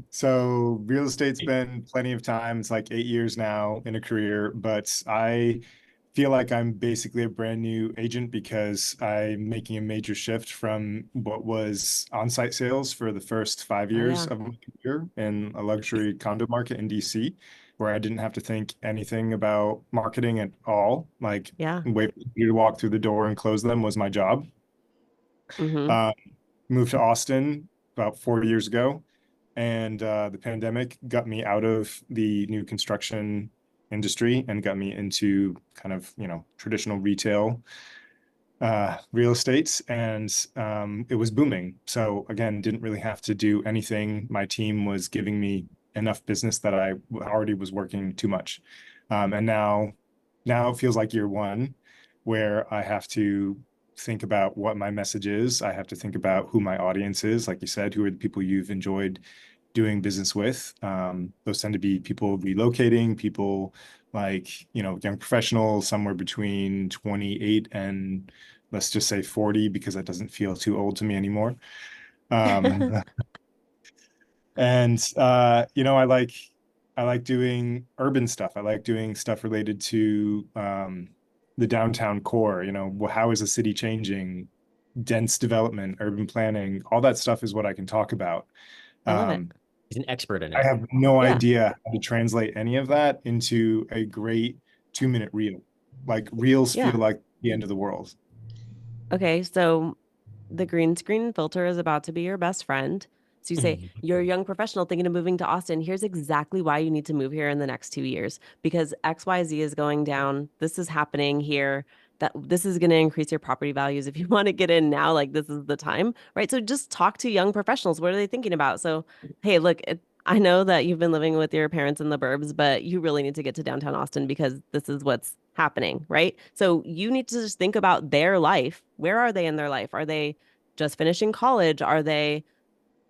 So real estate's been plenty of time. It's like 8 years now in a career, but I feel like I'm basically a brand new agent because I'm making a major shift from what was on-site sales for the first 5 years of my career in a luxury condo market in DC, where I didn't have to think anything about marketing at all. Like wait for you to walk through the door and close them was my job. Moved to Austin about 4 years ago, and the pandemic got me out of the new construction industry and got me into kind of, traditional retail real estate, and it was booming. So again, didn't really have to do anything. My team was giving me enough business that I already was working too much. And now it feels like year one, where I have to think about what my message is. I have to think about who my audience is. Like you said, who are the people you've enjoyed doing business with? Those tend to be people relocating, people like, young professionals, somewhere between 28 and let's just say 40, because that doesn't feel too old to me anymore. And I like doing urban stuff. I like doing stuff related to the downtown core. How is a city changing? Dense development, urban planning, all that stuff is what I can talk about. I love it. He's an expert in it. I have no Yeah. idea how to translate any of that into a great 2-minute reel. Like reels Yeah. feel like the end of the world. Okay, so the green screen filter is about to be your best friend. So you say, you're a young professional thinking of moving to Austin. Here's exactly why you need to move here in the next 2 years, because XYZ is going down. This is happening here. That this is going to increase your property values. If you want to get in now, like this is the time, right? So just talk to young professionals. What are they thinking about? So, hey, look, I know that you've been living with your parents in the burbs, but you really need to get to downtown Austin because this is what's happening, right? So you need to just think about their life. Where are they in their life? Are they just finishing college? Are they,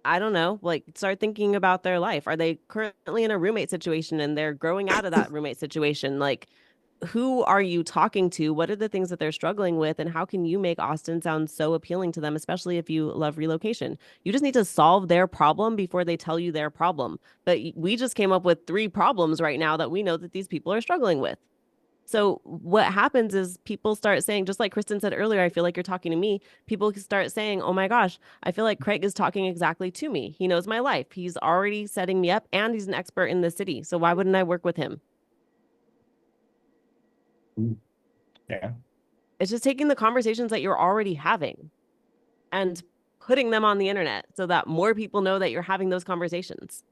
I don't know, like start thinking about their life. Are they currently in a roommate situation and they're growing out of that roommate situation? Like, who are you talking to? What are the things that they're struggling with? And how can you make Austin sound so appealing to them, especially if you love relocation? You just need to solve their problem before they tell you their problem. But we just came up with 3 problems right now that we know that these people are struggling with. So what happens is people start saying, just like Kristen said earlier, I feel like you're talking to me. People start saying, oh my gosh, I feel like Craig is talking exactly to me. He knows my life. He's already setting me up and he's an expert in the city. So why wouldn't I work with him? Yeah. It's just taking the conversations that you're already having and putting them on the internet so that more people know that you're having those conversations.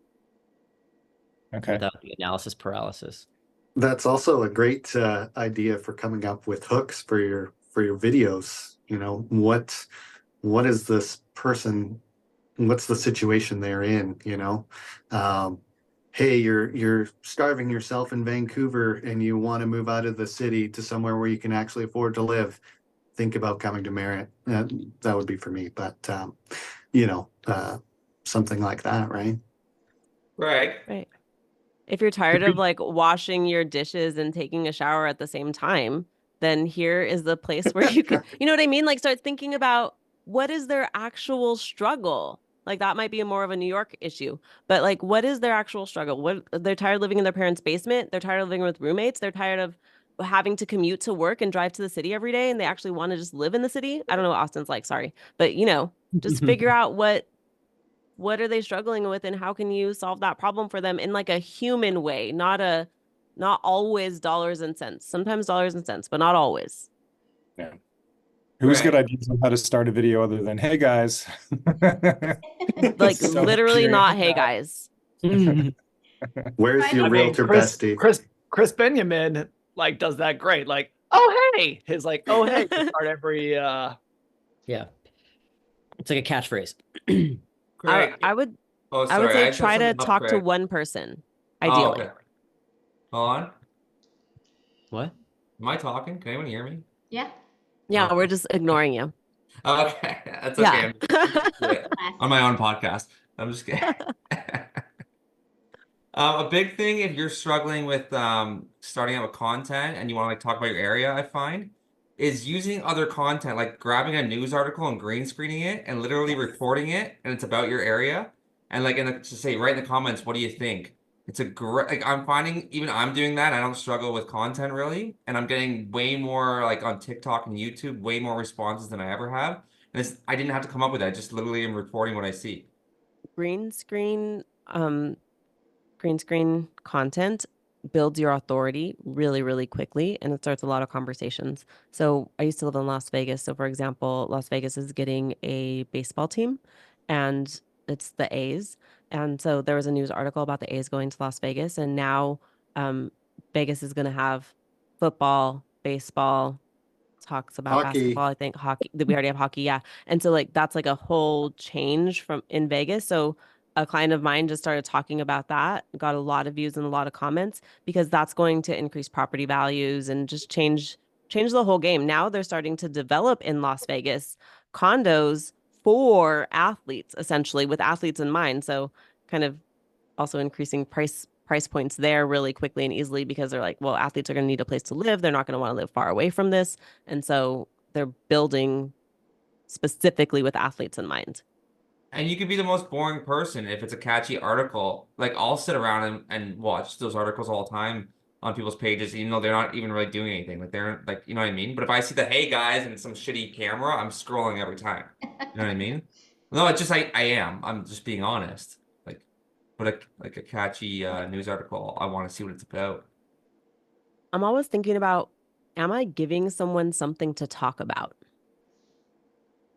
Okay. Without the analysis paralysis. That's also a great idea for coming up with hooks for your videos. What is this person? What's the situation they're in? Hey, you're starving yourself in Vancouver and you want to move out of the city to somewhere where you can actually afford to live. Think about coming to Merritt. That would be for me, but something like that, right? Right. If you're tired of like washing your dishes and taking a shower at the same time, then here is the place where you can, you know what I mean? Like start thinking about what is their actual struggle. Like that might be more of a New York issue, but like what is their actual struggle? What they're tired of living in their parents' basement, they're tired of living with roommates, they're tired of having to commute to work and drive to the city every day and they actually want to just live in the city. I don't know what Austin's like, sorry. But just figure out what are they struggling with and how can you solve that problem for them in like a human way, not always dollars and cents. Sometimes dollars and cents, but not always. Yeah. Who's got ideas on how to start a video other than, hey guys? Like So literally curious. not, hey guys. Where's your I mean, realtor Chris bestie? Benjamin like does that great. Like, oh hey, his like, oh hey, to start every Yeah. It's like a catchphrase. Greg. I would Oh, I sorry. would say I said try to something up, talk to Greg. one person, Oh, ideally. okay. Hold on. What? Am I talking? Can anyone hear me? Yeah. Yeah, Okay. we're just ignoring you. Okay, that's Yeah. okay. On my own podcast. I'm just kidding. A big thing if you're struggling with starting out with content and you want to like talk about your area, I find, is using other content, like grabbing a news article and green screening it and literally recording it, and it's about your area, and like to say write in the comments, what do you think? It's a great, like I'm finding even I'm doing that. I don't struggle with content really, and I'm getting way more like on TikTok and YouTube, way more responses than I ever have. And I didn't have to come up with that. I just literally am reporting what I see. Green screen content builds your authority really, really quickly, and it starts a lot of conversations. So I used to live in Las Vegas. So for example, Las Vegas is getting a baseball team and it's the A's. And so there was a news article about the A's going to Las Vegas. And now Vegas is going to have football, baseball, talks about Hockey. basketball, I think hockey, that we already have hockey. Yeah. And so like, that's like a whole change from in Vegas. So a client of mine just started talking about that, got a lot of views and a lot of comments because that's going to increase property values and just change the whole game. Now they're starting to develop in Las Vegas condos for athletes, essentially with athletes in mind. So kind of also increasing price points there really quickly and easily because they're like, well, athletes are going to need a place to live. They're not going to want to live far away from this. And so they're building specifically with athletes in mind. And you could be the most boring person if it's a catchy article. Like I'll sit around and watch those articles all the time on people's pages, even though they're not even really doing anything. Like they're like, you know what I mean? But if I see the hey guys and some shitty camera, I'm scrolling every time. You know what I mean? No, it's just I am. I'm just being honest. But a catchy news article, I want to see what it's about. I'm always thinking about, am I giving someone something to talk about?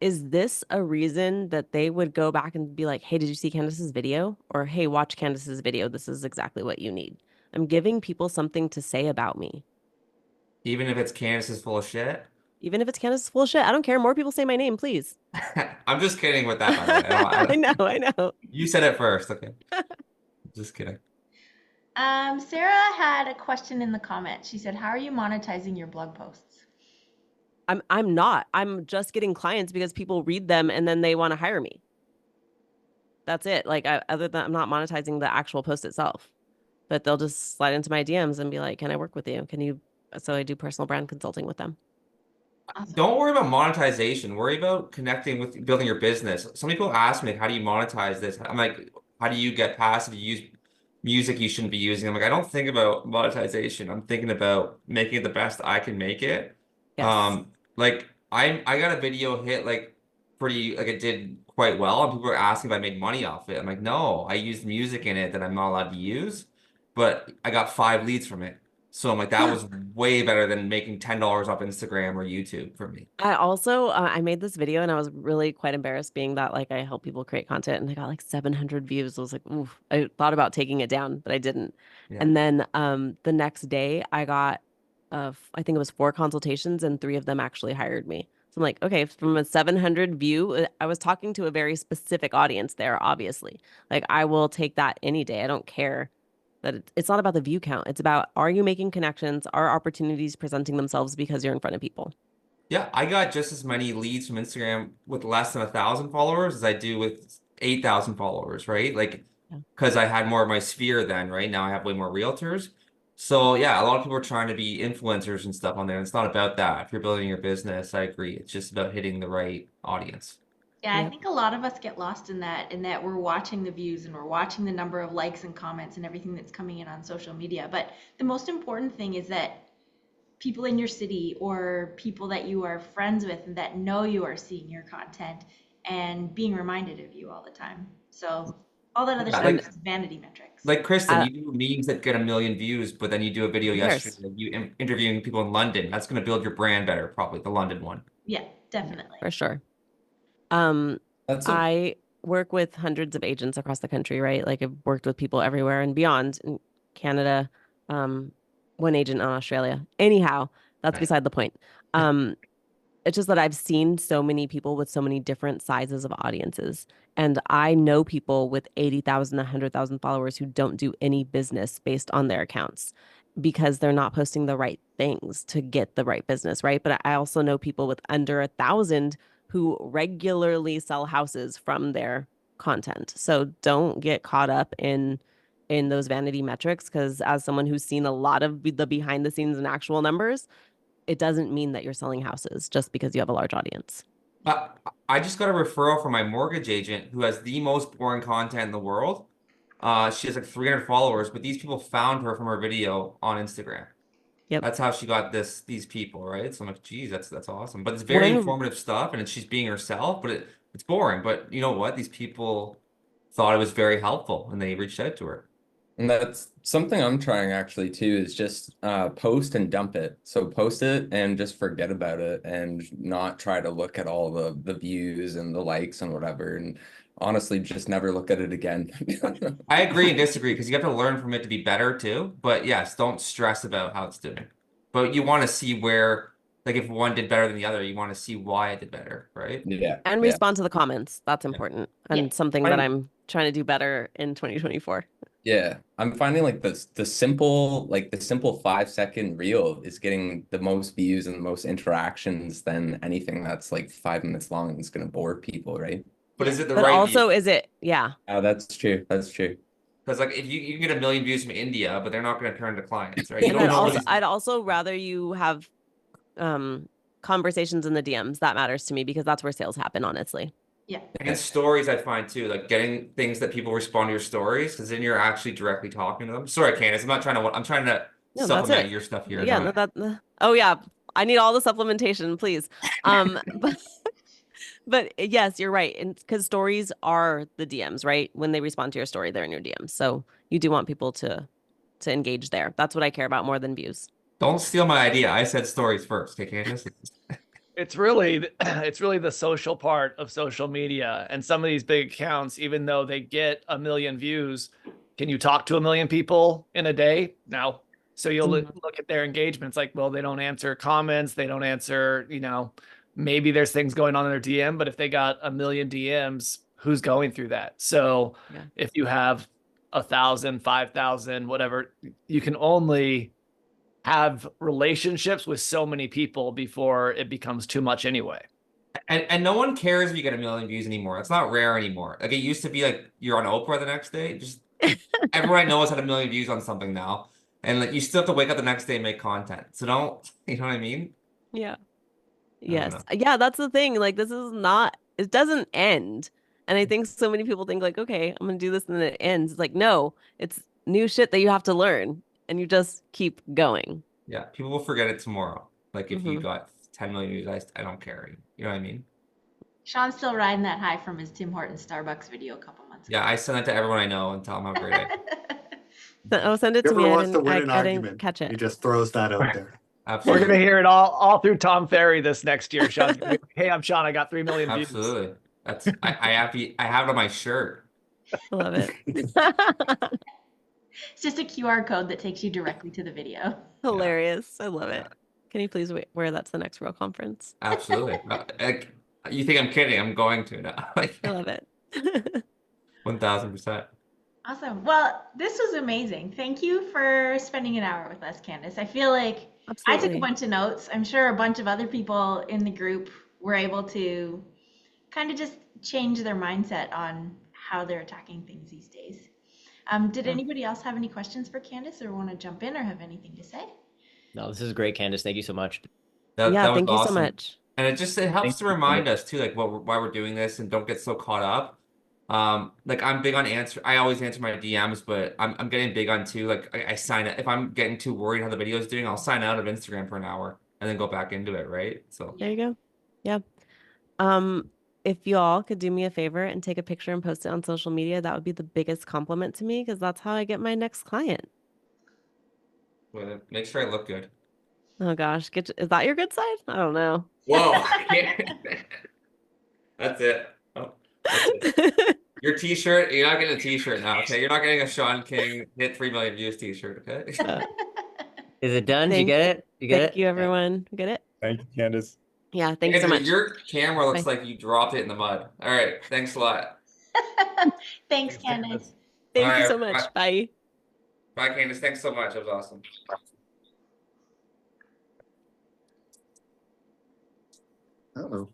Is this a reason that they would go back and be like, hey, did you see Candice's video? Or hey, watch Candice's video. This is exactly what you need. I'm giving people something to say about me. Even if it's Candice is full of shit? Even if it's Candice full of shit. I don't care. More people say my name, please. I'm just kidding with that, by the way. I know. You said it first. Okay. Just kidding. Sarah had a question in the comments. She said, how are you monetizing your blog posts? I'm not. I'm just getting clients because people read them and then they want to hire me. That's it. Like other than I'm not monetizing the actual post itself, but they'll just slide into my DMs and be like, can I work with you? Can you? So I do personal brand consulting with them. Awesome. Don't worry about monetization. Worry about connecting with building your business. Some people ask me, how do you monetize this? I'm like, how do you get passive? You use music you shouldn't be using. I'm like, I don't think about monetization. I'm thinking about making it the best I can make it. Yes. Like I got a video hit like pretty, like it did quite well, and people were asking if I made money off it. I'm like, no, I used music in it that I'm not allowed to use, but I got 5 leads from it. So I'm like, that was way better than making $10 off Instagram or YouTube for me. I also I made this video and I was really quite embarrassed being that like I help people create content and I got like 700 views. I was like, oof. I thought about taking it down, but I didn't. Yeah. And then the next day I got I think it was 4 consultations and 3 of them actually hired me. So I'm like, okay, from a 700 view, I was talking to a very specific audience there, obviously. Like I will take that any day. I don't care that it's not about the view count. It's about, are you making connections? Are opportunities presenting themselves because you're in front of people? Yeah, I got just as many leads from Instagram with less than 1,000 followers as I do with 8,000 followers, right? Like, because I had more of my sphere then, right? Now I have way more realtors. So yeah, a lot of people are trying to be influencers and stuff on there. And it's not about that. If you're building your business, I agree. It's just about hitting the right audience. Yeah, I think a lot of us get lost in that we're watching the views and we're watching the number of likes and comments and everything that's coming in on social media. But the most important thing is that people in your city or people that you are friends with and that know you are seeing your content and being reminded of you all the time. So all that other stuff is vanity metrics. Like Kristen, you do memes that get 1 million views, but then you do a video yesterday, you interviewing people in London. That's going to build your brand better, probably the London one. Yeah, definitely. For sure. I work with hundreds of agents across the country, right? Like I've worked with people everywhere and beyond in Canada, 1 agent in Australia. Anyhow, that's beside the point. It's just that I've seen so many people with so many different sizes of audiences. And I know people with 80,000, 100,000 followers who don't do any business based on their accounts because they're not posting the right things to get the right business, right? But I also know people with under 1,000 who regularly sell houses from their content. So don't get caught up in those vanity metrics, because as someone who's seen a lot of the behind the scenes and actual numbers, it doesn't mean that you're selling houses just because you have a large audience. I just got a referral from my mortgage agent who has the most boring content in the world. She has like 300 followers, but these people found her from her video on Instagram. Yep. That's how she got these people, right? So I'm like, geez, that's awesome. But it's very informative stuff, and she's being herself, but it's boring. But you know what? These people thought it was very helpful, and they reached out to her. And that's something I'm trying actually too, is just post and dump it. So post it and just forget about it and not try to look at all the views and the likes and whatever. And honestly just never look at it again. I agree and disagree because you have to learn from it to be better too. But yes, don't stress about how it's doing. But you want to see where, like if one did better than the other, you want to see why it did better, right? Yeah. And Yeah. respond to the comments. That's important. And Yeah. something that I'm trying to do better in 2024. Yeah, I'm finding like the simple 5-second reel is getting the most views and the most interactions than anything that's like 5 minutes long and it's gonna bore people, right? But is it the But right also, view? is it, yeah. Oh, that's true. That's true. Because like if you can get 1 million views from India, but they're not going to turn to clients, right? You And don't know what I'd also rather you have conversations in the DMs. That matters to me because that's where sales happen, honestly. Yeah. And stories, I find too, like getting things that people respond to your stories, because then you're actually directly talking to them. Sorry, Candice, I'm not trying to. I'm trying to No, that's supplement it. your stuff here. Yeah, oh yeah, I need all the supplementation, please. But yes, you're right, and because stories are the DMs, right? When they respond to your story, they're in your DMs. So you do want people to engage there. That's what I care about more than views. Don't steal my idea. I said stories first, okay, Candice? It's really the social part of social media. And some of these big accounts, even though they get 1 million views, can you talk to 1 million people in a day? No. So you'll look at their engagement. It's like, well, they don't answer comments. They don't answer, maybe there's things going on in their DM, but if they got 1 million DMs, who's going through that? So if you have 1,000, 5,000, whatever, you can only have relationships with so many people before it becomes too much anyway. And no one cares if you get 1 million views anymore. It's not rare anymore. Like it used to be like you're on Oprah the next day. Just everyone I know has had 1 million views on something now. And like you still have to wake up the next day and make content. So don't, you know what I mean? Yeah. Yes. Yeah, that's the thing. Like this is not, it doesn't end. And I think so many people think like, okay, I'm gonna do this and then it ends. It's like, no, it's new shit that you have to learn and you just keep going. Yeah, people will forget it tomorrow. Like if you got 10 million views, I don't care. You know what I mean? Sean's still riding that high from his Tim Hortons Starbucks video a couple months ago. Yeah, I send that to everyone I know and tell them how great I am. Oh, send it to me. Whoever wants to win an I didn't argument, catch it. he just throws that out there. Absolutely. We're gonna hear it all through Tom Ferry this next year. Sean, hey, I'm Sean. I got 3 million views. Absolutely. That's I have it on my shirt. I love it. It's just a QR code that takes you directly to the video. Hilarious. I love it. Can you please wear that to the next Real Conference? Absolutely. You think I'm kidding? I'm going to now. I love it. 1000%. Awesome. Well, this was amazing. Thank you for spending an hour with us, Candice. I feel like I took a bunch of notes. I'm sure a bunch of other people in the group were able to kind of just change their mindset on how they're attacking things these days. Did anybody else have any questions for Candice or want to jump in or have anything to say? No, this is great, Candice. Thank you so much. That was thank you awesome. so much. And it helps to remind us too, like why we're doing this and don't get so caught up. Like I'm big on I always answer my DMs, but I'm getting big on too. Like I sign up if I'm getting too worried how the video is doing, I'll sign out of Instagram for an hour and then go back into it, right? So there you go. Yeah. If you all could do me a favor and take a picture and post it on social media, that would be the biggest compliment to me because that's how I get my next client. well, make sure I look good. Oh gosh, is that your good side? I don't know. Whoa. That's it. Oh, that's it. Your t-shirt, you're not getting a t-shirt now, okay? You're not getting a Sean King hit 3 million views t-shirt, okay? Is it done? Did you get it? You get it? Thank you, everyone. Get it? Thank you, Candice. Yeah, thanks so Andrew, much. your camera looks like you dropped it in the mud. All right, thanks a lot. Thanks, Candice. Thank you so much. Bye. Bye, Candice. Thanks so much. That was awesome. Uh-oh.